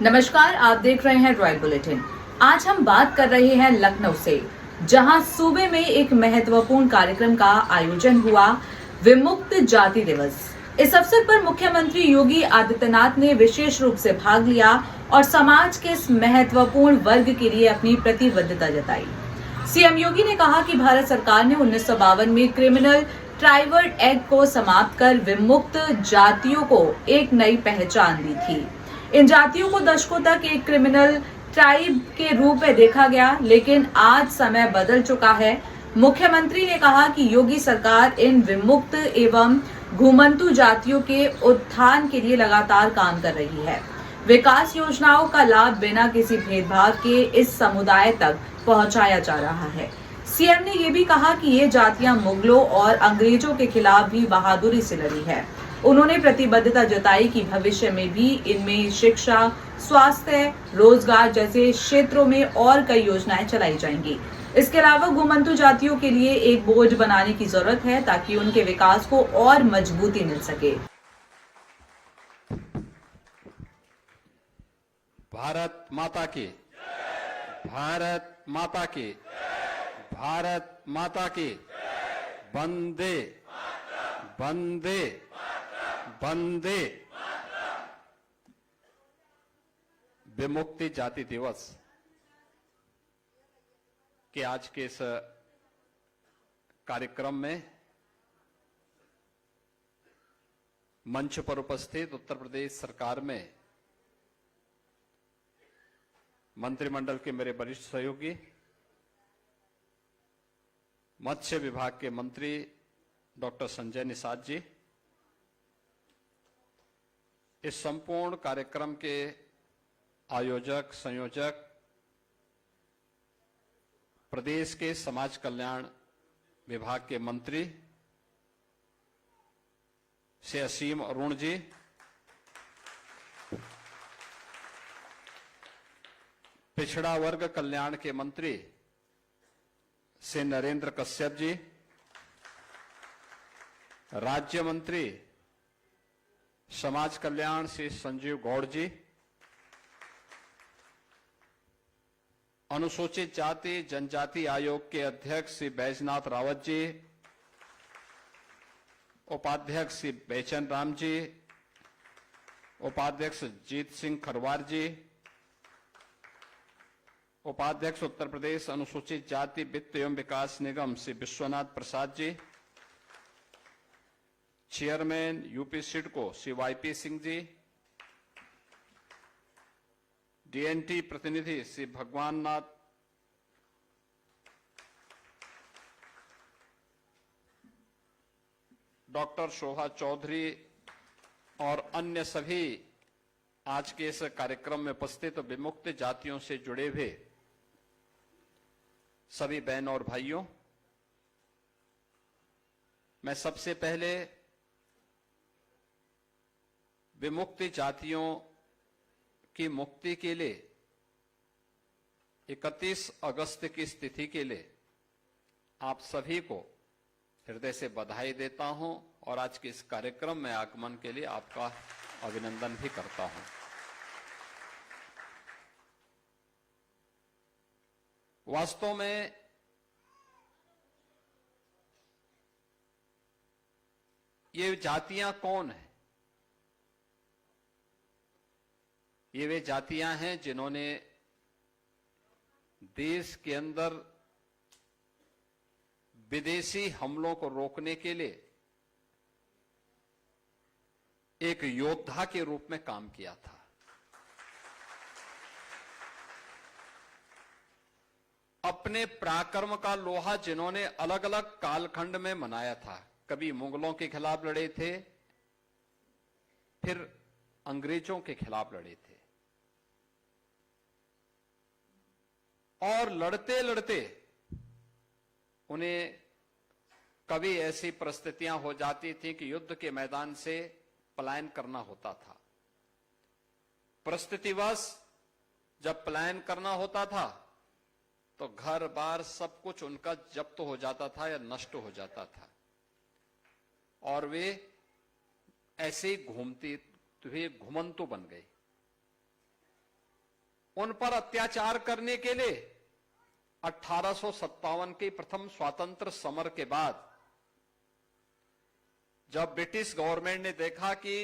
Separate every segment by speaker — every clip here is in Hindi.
Speaker 1: नमस्कार, आप देख रहे हैं रॉयल बुलेटिन। आज हम बात कर रहे हैं लखनऊ से, जहां सूबे में एक महत्वपूर्ण कार्यक्रम का आयोजन हुआ, विमुक्त जाति दिवस। इस अवसर पर मुख्यमंत्री योगी आदित्यनाथ ने विशेष रूप से भाग लिया और समाज के इस महत्वपूर्ण वर्ग के लिए अपनी प्रतिबद्धता जताई। सीएम योगी ने कहा कि भारत सरकार ने 1952 में क्रिमिनल ट्राइबल एक्ट को समाप्त कर विमुक्त जातियों को एक नई पहचान दी थी। इन जातियों को दशकों तक एक क्रिमिनल ट्राइब के रूप में देखा गया, लेकिन आज समय बदल चुका है। मुख्यमंत्री ने कहा कि योगी सरकार इन विमुक्त एवं घुमंतु जातियों के उत्थान के लिए लगातार काम कर रही है। विकास योजनाओं का लाभ बिना किसी भेदभाव के इस समुदाय तक पहुंचाया जा रहा है। सीएम ने ये भी कहा कि ये जातियां मुगलों और अंग्रेजों के खिलाफ भी बहादुरी से लड़ी है। उन्होंने प्रतिबद्धता जताई कि भविष्य में भी इनमें शिक्षा, स्वास्थ्य, रोजगार जैसे क्षेत्रों में और कई योजनाएं चलाई जाएंगी। इसके अलावा घुमंतु जातियों के लिए एक बोर्ड बनाने की जरूरत है ताकि उनके विकास को और मजबूती मिल सके।
Speaker 2: भारत माता की, भारत माता की, भारत माता की, वंदे वंदे वंदे। विमुक्ति जाति दिवस के आज के इस कार्यक्रम में मंच पर उपस्थित उत्तर प्रदेश सरकार में मंत्रिमंडल के मेरे वरिष्ठ सहयोगी, मत्स्य विभाग के मंत्री डॉक्टर संजय निषाद जी, इस संपूर्ण कार्यक्रम के आयोजक, संयोजक, प्रदेश के समाज कल्याण विभाग के मंत्री श्री असीम अरुण जी, पिछड़ा वर्ग कल्याण के मंत्री श्री नरेंद्र कश्यप जी, राज्य मंत्री समाज कल्याण श्री संजीव गौड़ जी, अनुसूचित जाति जनजाति आयोग के अध्यक्ष श्री बैजनाथ रावत जी, उपाध्यक्ष श्री बेचन राम जी, उपाध्यक्ष जीत सिंह खरवार जी, उपाध्यक्ष उत्तर प्रदेश अनुसूचित जाति वित्त एवं विकास निगम Shri Vishwanath Prasad ji, chairman UP SIDCO Shri YP Singh ji, DNT प्रतिनिधि श्री भगवान नाथ, डॉक्टर शोभा चौधरी और अन्य सभी आज के इस कार्यक्रम में उपस्थित विमुक्त जातियों से जुड़े हुए सभी बहन और भाइयों, मैं सबसे पहले विमुक्त जातियों की मुक्ति के लिए 31 अगस्त की स्थिति के लिए आप सभी को हृदय से बधाई देता हूं और आज के इस कार्यक्रम में आगमन के लिए आपका अभिनंदन भी करता हूं। वास्तव में ये जातियां कौन है? ये वे जातियां हैं जिन्होंने देश के अंदर विदेशी हमलों को रोकने के लिए एक योद्धा के रूप में काम किया था। अपने पराक्रम का लोहा जिन्होंने अलग अलग कालखंड में मनाया था, कभी मुगलों के खिलाफ लड़े थे, फिर अंग्रेजों के खिलाफ लड़े थे, और लड़ते लड़ते उन्हें कभी ऐसी परिस्थितियां हो जाती थी कि युद्ध के मैदान से पलायन करना होता था। परिस्थितिवश जब पलायन करना होता था तो घर बार सब कुछ उनका जब्त हो जाता था या नष्ट हो जाता था, और वे ऐसे घूमते हुए घुमंतु बन गए। उन पर अत्याचार करने के लिए 1857 के प्रथम स्वातंत्र समर के बाद जब ब्रिटिश गवर्नमेंट ने देखा कि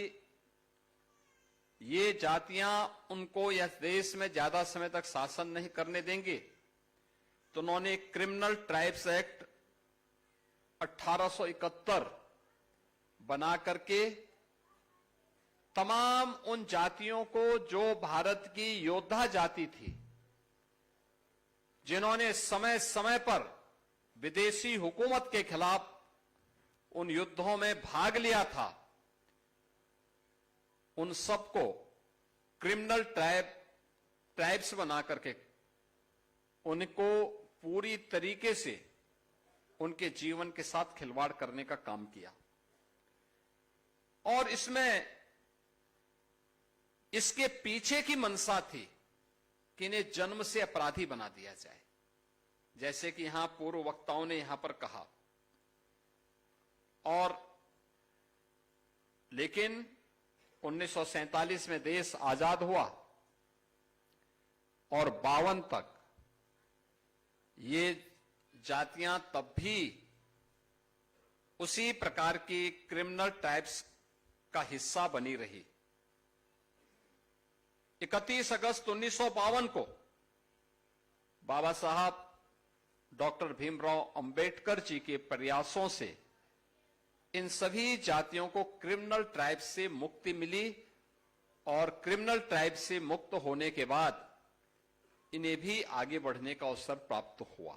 Speaker 2: ये जातियां उनको इस देश में ज्यादा समय तक शासन नहीं करने देंगे, तो उन्होंने क्रिमिनल ट्राइब्स एक्ट 1871 बना करके तमाम उन जातियों को जो भारत की योद्धा जाति थी, जिन्होंने समय समय पर विदेशी हुकूमत के खिलाफ उन युद्धों में भाग लिया था, उन सबको क्रिमिनल ट्राइब्स बना करके उनको पूरी तरीके से उनके जीवन के साथ खिलवाड़ करने का काम किया। और इसके पीछे की मंशा थी कि इन्हें जन्म से अपराधी बना दिया जाए, जैसे कि यहां पूर्व वक्ताओं ने यहां पर कहा। और लेकिन 1947 में देश आजाद हुआ और 52 तक ये जातियां तब भी उसी प्रकार की क्रिमिनल ट्राइब्स का हिस्सा बनी रही। 31 अगस्त 1952 को बाबा साहब डॉक्टर भीमराव अंबेडकर जी के प्रयासों से इन सभी जातियों को क्रिमिनल ट्राइब से मुक्ति मिली और क्रिमिनल ट्राइब से मुक्त होने के बाद इन्हें भी आगे बढ़ने का अवसर प्राप्त हुआ।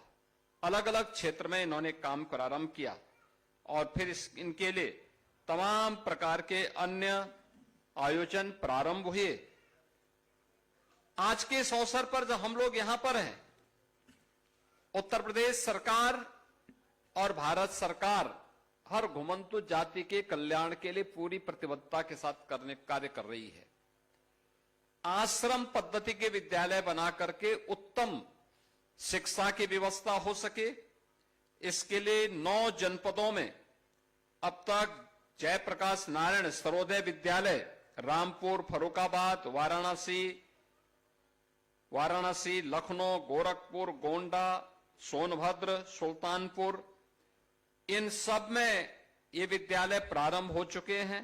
Speaker 2: अलग अलग क्षेत्र में इन्होंने काम प्रारंभ किया और फिर इनके लिए तमाम प्रकार के अन्य आयोजन प्रारंभ हुए। आज के इस अवसर पर जब हम लोग यहां पर हैं, उत्तर प्रदेश सरकार और भारत सरकार हर घुमंतु जाति के कल्याण के लिए पूरी प्रतिबद्धता के साथ कार्य कर रही है। आश्रम पद्धति के विद्यालय बना करके उत्तम शिक्षा की व्यवस्था हो सके, इसके लिए 9 जनपदों में अब तक जयप्रकाश नारायण सर्वोदय विद्यालय रामपुर, फर्रुखाबाद, वाराणसी, लखनऊ, गोरखपुर, गोंडा, सोनभद्र, सुल्तानपुर, इन सब में ये विद्यालय प्रारंभ हो चुके हैं।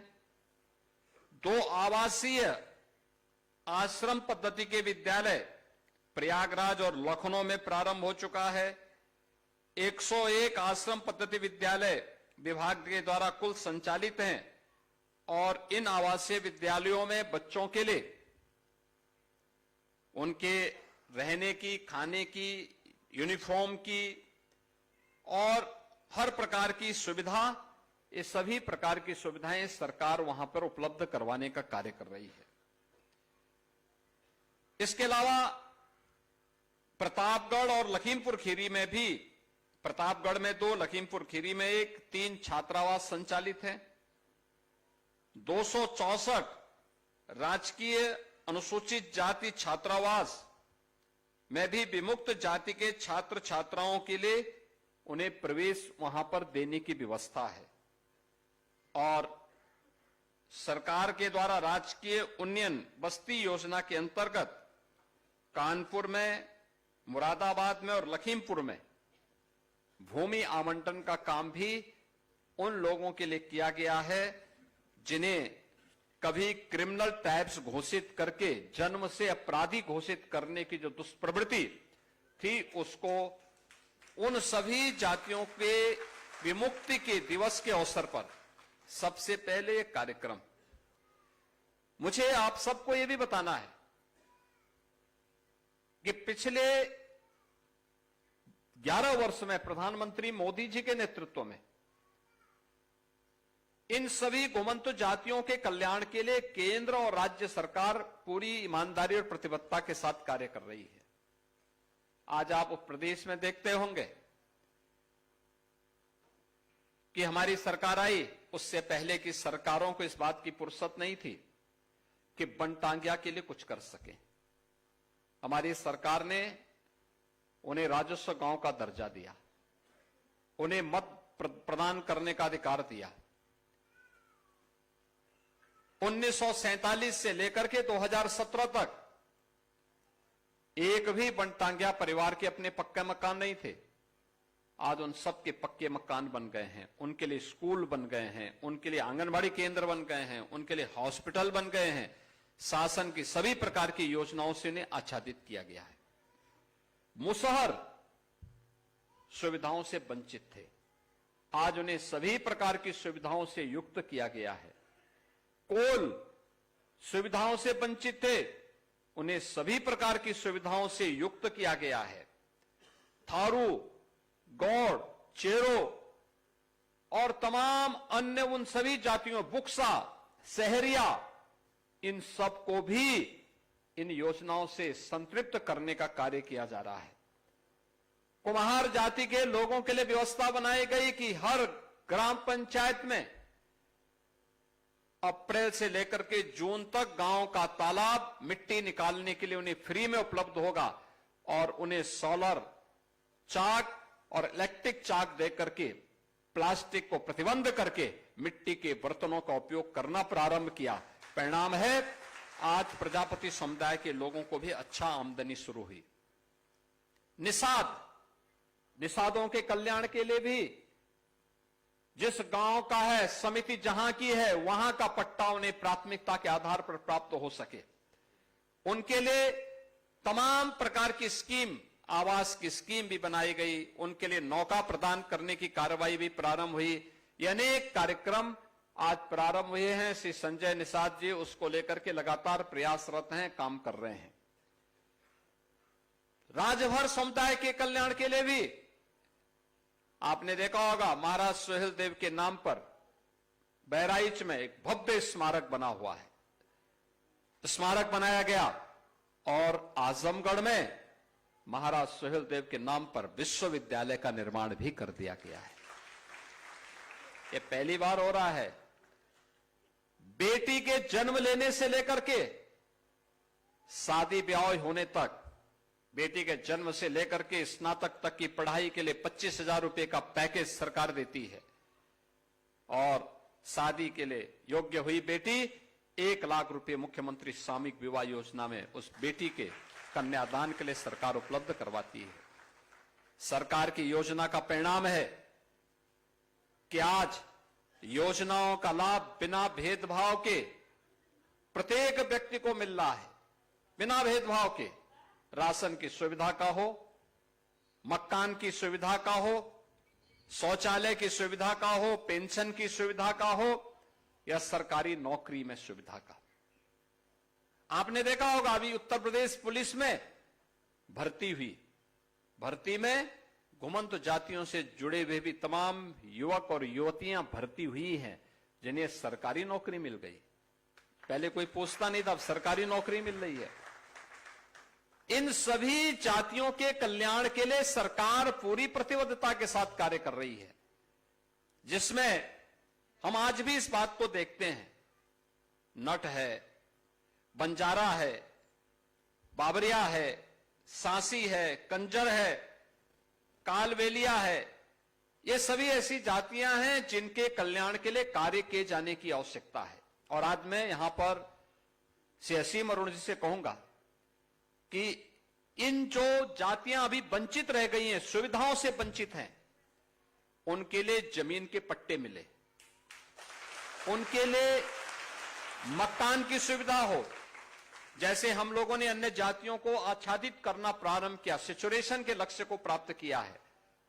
Speaker 2: 2 आवासीय आश्रम पद्धति के विद्यालय प्रयागराज और लखनऊ में प्रारंभ हो चुका है। 101 आश्रम पद्धति विद्यालय विभाग के द्वारा कुल संचालित हैं और इन आवासीय विद्यालयों में बच्चों के लिए उनके रहने की, खाने की, यूनिफॉर्म की और हर प्रकार की सुविधा, ये सभी प्रकार की सुविधाएं सरकार वहां पर उपलब्ध करवाने का कार्य कर रही है। इसके अलावा प्रतापगढ़ और लखीमपुर खीरी में भी, प्रतापगढ़ में 2, लखीमपुर खीरी में 1, 3 छात्रावास संचालित हैं। 264 राजकीय अनुसूचित जाति छात्रावास में भी विमुक्त जाति के छात्र छात्राओं के लिए उन्हें प्रवेश वहां पर देने की व्यवस्था है। और सरकार के द्वारा राजकीय उन्नयन बस्ती योजना के अंतर्गत कानपुर में, मुरादाबाद में और लखीमपुर में भूमि आवंटन का काम भी उन लोगों के लिए किया गया है जिन्हें कभी क्रिमिनल ट्राइब्स घोषित करके जन्म से अपराधी घोषित करने की जो दुष्प्रवृत्ति थी, उसको उन सभी जातियों के विमुक्ति के दिवस के अवसर पर सबसे पहले एक कार्यक्रम, मुझे आप सबको यह भी बताना है कि पिछले 11 वर्ष में प्रधानमंत्री मोदी जी के नेतृत्व में इन सभी घुमंतु जातियों के कल्याण के लिए केंद्र और राज्य सरकार पूरी ईमानदारी और प्रतिबद्धता के साथ कार्य कर रही है। आज आप उत्तर प्रदेश में देखते होंगे कि हमारी सरकार आई, उससे पहले की सरकारों को इस बात की फुर्सत नहीं थी कि बनटांगिया के लिए कुछ कर सके। हमारी सरकार ने उन्हें राजस्व गांव का दर्जा दिया, उन्हें मत प्रदान करने का अधिकार दिया। 1947 से लेकर के 2017 तक एक भी बनटांगिया परिवार के अपने पक्के मकान नहीं थे। आज उन सब के पक्के मकान बन गए हैं, उनके लिए स्कूल बन गए हैं, उनके लिए आंगनबाड़ी केंद्र बन गए हैं, उनके लिए हॉस्पिटल बन गए हैं। शासन की सभी प्रकार की योजनाओं से उन्हें आच्छादित किया गया है। मुसहर सुविधाओं से वंचित थे, आज उन्हें सभी प्रकार की सुविधाओं से युक्त किया गया है। कोल सुविधाओं से वंचित थे, उन्हें सभी प्रकार की सुविधाओं से युक्त किया गया है। थारू, गौड़, चेरो और तमाम अन्य उन सभी जातियों, बुक्सा, सहरिया, इन सबको भी इन योजनाओं से संतृप्त करने का कार्य किया जा रहा है। कुम्हार जाति के लोगों के लिए व्यवस्था बनाई गई कि हर ग्राम पंचायत में अप्रैल से लेकर के जून तक गांव का तालाब मिट्टी निकालने के लिए उन्हें फ्री में उपलब्ध होगा और उन्हें सोलर चाक और इलेक्ट्रिक चाक देकर के प्लास्टिक को प्रतिबंध करके मिट्टी के बर्तनों का उपयोग करना प्रारंभ किया। परिणाम है आज प्रजापति समुदाय के लोगों को भी अच्छा आमदनी शुरू हुई। निषादों के कल्याण के लिए भी जिस गांव का है, समिति जहां की है, वहां का पट्टा उन्हें प्राथमिकता के आधार पर प्राप्त हो सके, उनके लिए तमाम प्रकार की स्कीम, आवास की स्कीम भी बनाई गई। उनके लिए नौका प्रदान करने की कार्रवाई भी प्रारंभ हुई। ये अनेक कार्यक्रम आज प्रारंभ हुए हैं। श्री संजय निषाद जी उसको लेकर के लगातार प्रयासरत हैं, काम कर रहे हैं। राजभर समुदाय के कल्याण के लिए भी आपने देखा होगा, महाराज सुहेल देव के नाम पर बहराइच में एक भव्य स्मारक बना हुआ है, स्मारक बनाया गया और आजमगढ़ में महाराज सुहेल देव के नाम पर विश्वविद्यालय का निर्माण भी कर दिया गया है। यह पहली बार हो रहा है। बेटी के जन्म लेने से लेकर के शादी ब्याह होने तक, बेटी के जन्म से लेकर के स्नातक तक की पढ़ाई के लिए 25,000 रुपए का पैकेज सरकार देती है और शादी के लिए योग्य हुई बेटी 1 लाख रुपए मुख्यमंत्री सामूहिक विवाह योजना में उस बेटी के कन्यादान के लिए सरकार उपलब्ध करवाती है। सरकार की योजना का परिणाम है कि आज योजनाओं का लाभ बिना भेदभाव के प्रत्येक व्यक्ति को मिल रहा है, बिना भेदभाव के। राशन की सुविधा का हो, मकान की सुविधा का हो, शौचालय की सुविधा का हो, पेंशन की सुविधा का हो या सरकारी नौकरी में सुविधा का। आपने देखा होगा अभी उत्तर प्रदेश पुलिस में भर्ती हुई, भर्ती में घुमंत जातियों से जुड़े हुए भी तमाम युवक और युवतियां भर्ती हुई हैं जिन्हें सरकारी नौकरी मिल गई। पहले कोई पूछता नहीं था, अब सरकारी नौकरी मिल रही है। इन सभी जातियों के कल्याण के लिए सरकार पूरी प्रतिबद्धता के साथ कार्य कर रही है, जिसमें हम आज भी इस बात को देखते हैं। नट है, बंजारा है, बाबरिया है, सांसी है, कंजर है, कालवेलिया है, ये सभी ऐसी जातियां हैं जिनके कल्याण के लिए कार्य किए जाने की आवश्यकता है। और आज मैं यहां पर श्री असीम अरुण जी से कहूंगा कि इन जो जातियां अभी वंचित रह गई हैं, सुविधाओं से वंचित हैं, उनके लिए जमीन के पट्टे मिले, उनके लिए मकान की सुविधा हो। जैसे हम लोगों ने अन्य जातियों को आच्छादित करना प्रारंभ किया, सेचुरेशन के लक्ष्य को प्राप्त किया है,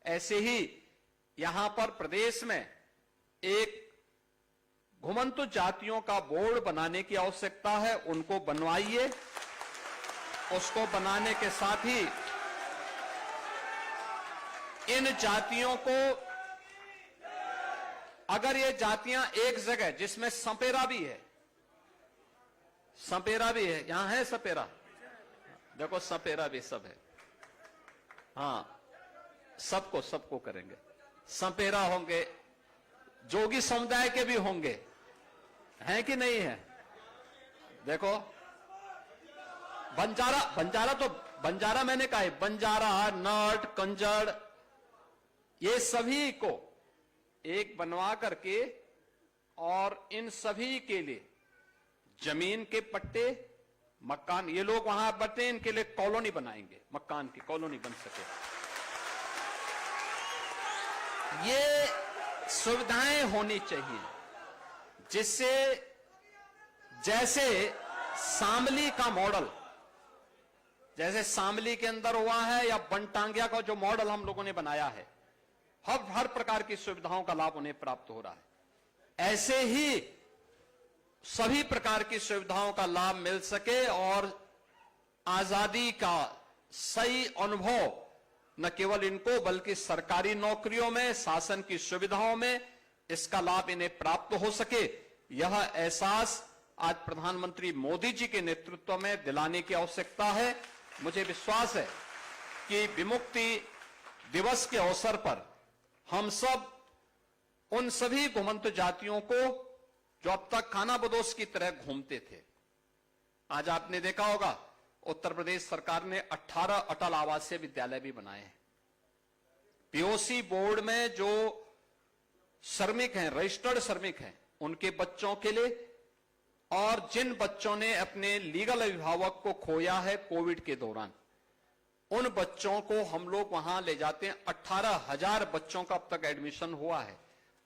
Speaker 2: ऐसे ही यहां पर प्रदेश में एक घुमंतु जातियों का बोर्ड बनाने की आवश्यकता है। उनको बनवाइए। उसको बनाने के साथ ही इन जातियों को, अगर ये जातियां एक जगह, जिसमें सपेरा भी है, सपेरा भी है, यहां है सपेरा, देखो सपेरा भी सब है, हाँ सबको करेंगे। सपेरा होंगे, जोगी समुदाय के भी होंगे, हैं कि नहीं है? देखो बंजारा मैंने कहा है, बंजारा, नट, कंजड़, ये सभी को एक बनवा करके और इन सभी के लिए जमीन के पट्टे मकान, ये लोग वहां बटे, इनके लिए कॉलोनी बनाएंगे, मकान की कॉलोनी बन सके। ये सुविधाएं होनी चाहिए जिससे, जैसे शामली का मॉडल, जैसे शामली के अंदर हुआ है, या बनटांगिया का जो मॉडल हम लोगों ने बनाया है, हर प्रकार की सुविधाओं का लाभ उन्हें प्राप्त हो रहा है। ऐसे ही सभी प्रकार की सुविधाओं का लाभ मिल सके और आजादी का सही अनुभव न केवल इनको बल्कि सरकारी नौकरियों में, शासन की सुविधाओं में इसका लाभ इन्हें प्राप्त हो सके, यह एहसास आज प्रधानमंत्री मोदी जी के नेतृत्व में दिलाने की आवश्यकता है। मुझे विश्वास है कि विमुक्ति दिवस के अवसर पर हम सब उन सभी घुमंत जातियों को जो अब तक खानाबदोश की तरह घूमते थे, आज आपने देखा होगा उत्तर प्रदेश सरकार ने 18 अटल आवासीय विद्यालय भी बनाए हैं। पीओसी बोर्ड में जो श्रमिक हैं, रजिस्टर्ड श्रमिक हैं, उनके बच्चों के लिए, और जिन बच्चों ने अपने लीगल अभिभावक को खोया है कोविड के दौरान, उन बच्चों को हम लोग वहां ले जाते हैं। 18,000 बच्चों का अब तक एडमिशन हुआ है,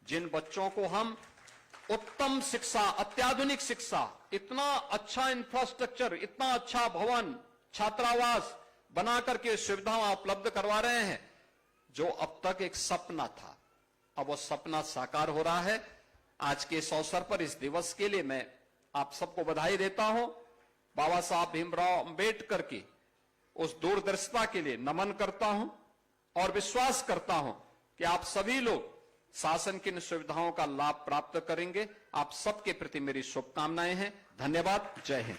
Speaker 2: जिन बच्चों को हम उत्तम शिक्षा, अत्याधुनिक शिक्षा, इतना अच्छा इंफ्रास्ट्रक्चर, इतना अच्छा भवन, छात्रावास बना करके सुविधाएं उपलब्ध करवा रहे हैं। जो अब तक एक सपना था, अब वो सपना साकार हो रहा है। आज के इस अवसर पर, इस दिवस के लिए मैं आप सबको बधाई देता हूं। बाबा साहब भीमराव अंबेडकर की उस दूरदर्शिता के लिए नमन करता हूं और विश्वास करता हूं कि आप सभी लोग शासन की इन सुविधाओं का लाभ प्राप्त करेंगे। आप सबके प्रति मेरी शुभकामनाएं हैं। धन्यवाद। जय हिंद।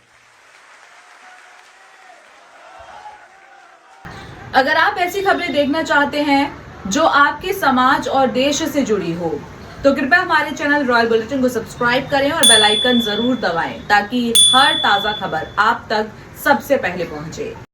Speaker 1: अगर आप ऐसी खबरें देखना चाहते हैं जो आपके समाज और देश से जुड़ी हो, तो कृपया हमारे चैनल रॉयल बुलेटिन को सब्सक्राइब करें और बेल आइकन जरूर दबाएं ताकि हर ताजा खबर आप तक सबसे पहले पहुंचे।